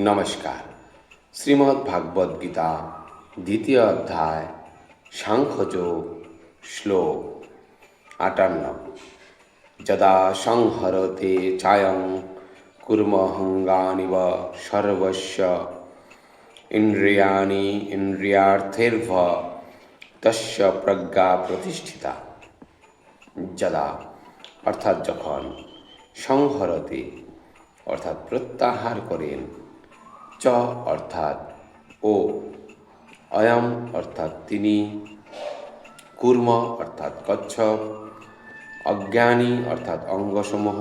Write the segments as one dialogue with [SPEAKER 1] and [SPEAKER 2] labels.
[SPEAKER 1] নমস্কার। শ্রীমদ্ ভাগবত গীতা দ্বিতীয় অধ্যায় সাংখ্যযোগ শ্লোক 58। যদা সংহরতে চায়ং কুর্মহঙ্গানিব সর্বস্য ইন্দ্রিয়াণি ইন্দ্রিয়ার্থের্ভ তস্য প্রজ্ঞা প্রতিষ্ঠিতা। যদা অর্থাৎ যখন, সংহরতে অর্থাৎ প্রত্যাহার করেন, চ অর্থাৎ ও, অয়ম অর্থাৎ তিনি, কুর্ম অর্থাৎ কচ্ছপ, অজ্ঞানী অর্থাৎ অঙ্গসমূহ,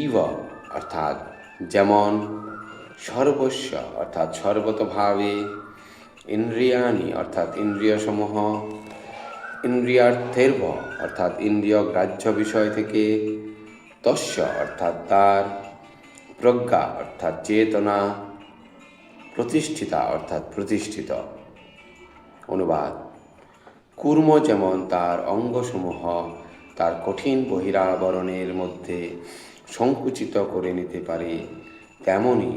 [SPEAKER 1] ইব অর্থাৎ যেমন, সর্বস্ব অর্থাৎ সর্বতভাবে, ইন্দ্রিয়াণি অর্থাৎ ইন্দ্রিয়সমূহ, ইন্দ্রিয়ার্থের্ভ অর্থাৎ ইন্দ্রিয় গ্রাহ্য বিষয় থেকে, তস্য অর্থাৎ তার, প্রজ্ঞা অর্থাৎ চেতনা, প্রতিষ্ঠিতা অর্থাৎ প্রতিষ্ঠিত। অনুবাদ: কুর্ম যেমন তার অঙ্গসমূহ তার কঠিন বহিরাবরণের মধ্যে সংকুচিত করে নিতে পারে, তেমনি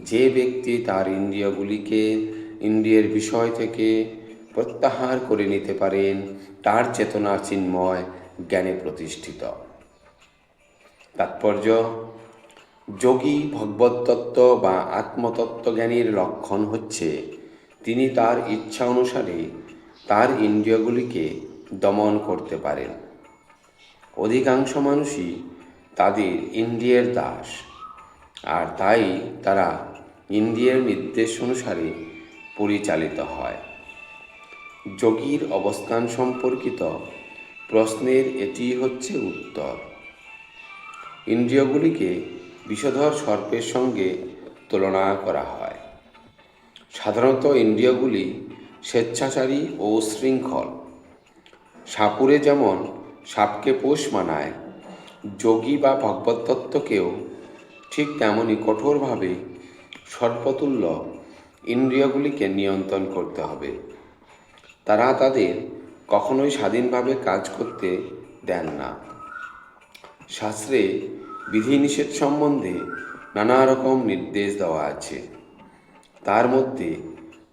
[SPEAKER 1] যে ব্যক্তি তার ইন্দ্রিয়গুলিকে ইন্দ্রিয়ের বিষয় থেকে প্রত্যাহার করে নিতে পারেন, তার চেতনা চিন্ময় জ্ঞানে প্রতিষ্ঠিত। তাৎপর্য: যোগী ভগবতত্ত্ব বা আত্মতত্ত্বজ্ঞানীর লক্ষণ হচ্ছে তিনি তার ইচ্ছা অনুসারে তার ইন্দ্রিয়গুলিকে দমন করতে পারেন। অধিকাংশ মানুষই তাদের ইন্দ্রিয়ের দাস, আর তাই তারা ইন্দ্রিয়ের নির্দেশ অনুসারে পরিচালিত হয়। যোগীর অবস্থান সম্পর্কিত প্রশ্নের এটি হচ্ছে উত্তর। ইন্দ্রিয়গুলিকে বিষধর সর্পের সঙ্গে তুলনা করা হয়। সাধারণত ইন্দ্রিয়গুলি স্বেচ্ছাচারী ও শৃঙ্খল। সাপুরে যেমন সাপকে পোষ মানায়, যোগী বা ভগবতত্ত্বকেও ঠিক তেমনই কঠোরভাবে সর্পতুল্য ইন্দ্রিয়গুলিকে নিয়ন্ত্রণ করতে হবে। তারা তাদের কখনোই স্বাধীনভাবে কাজ করতে দেন না। শাস্ত্রে বিধিনিষেধ সম্বন্ধে নানা রকম নির্দেশ দেওয়া আছে। তার মধ্যে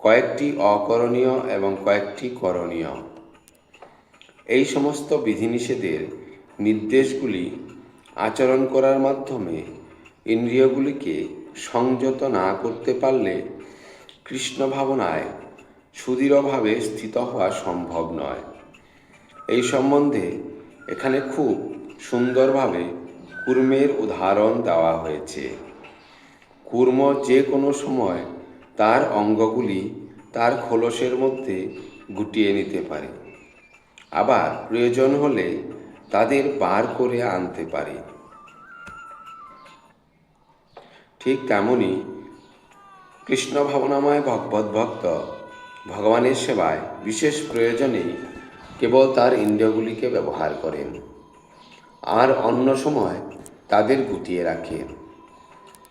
[SPEAKER 1] কয়েকটি অকরণীয় এবং কয়েকটি করণীয়। এই সমস্ত বিধিনিষেধের নির্দেশগুলি আচরণ করার মাধ্যমে ইন্দ্রিয়গুলিকে সংযত না করতে পারলে কৃষ্ণ ভাবনায় সুদৃঢ়ভাবে স্থিত হওয়া সম্ভব নয়। এই সম্বন্ধে এখানে খুব সুন্দরভাবে কুর্মের উদাহরণ দেওয়া হয়েছে। কুর্ম যে কোনো সময় তার অঙ্গগুলি তার খোলসের মধ্যে গুটিয়ে নিতে পারে, আবার প্রয়োজন হলে তাদের বার করে আনতে পারে। ঠিক তেমনি কৃষ্ণ ভাবনাময় ভগবত ভক্ত ভগবানের সেবায় বিশেষ প্রয়োজনে কেবল তার ইন্দ্রিয়গুলিকে ব্যবহার করেন, আর অন্য সময় তাদের গুটিয়ে রাখেন।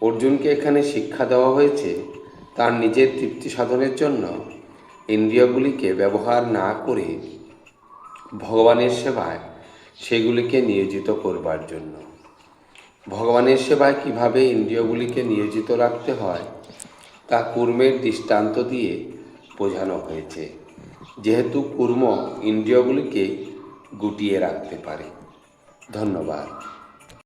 [SPEAKER 1] অর্জুনকে এখানে শিক্ষা দেওয়া হয়েছে তার নিজের তৃপ্তি সাধনের জন্য ইন্দ্রিয়গুলিকে ব্যবহার না করে ভগবানের সেবায় সেগুলিকে নিয়োজিত করবার জন্য। ভগবানের সেবায় কিভাবে ইন্দ্রিয়গুলিকে নিয়োজিত রাখতে হয় তা কুর্মের দৃষ্টান্ত দিয়ে বোঝানো হয়েছে, যেহেতু কুর্ম ইন্দ্রিয়গুলিকে গুটিয়ে রাখতে পারে। ধন্যবাদ।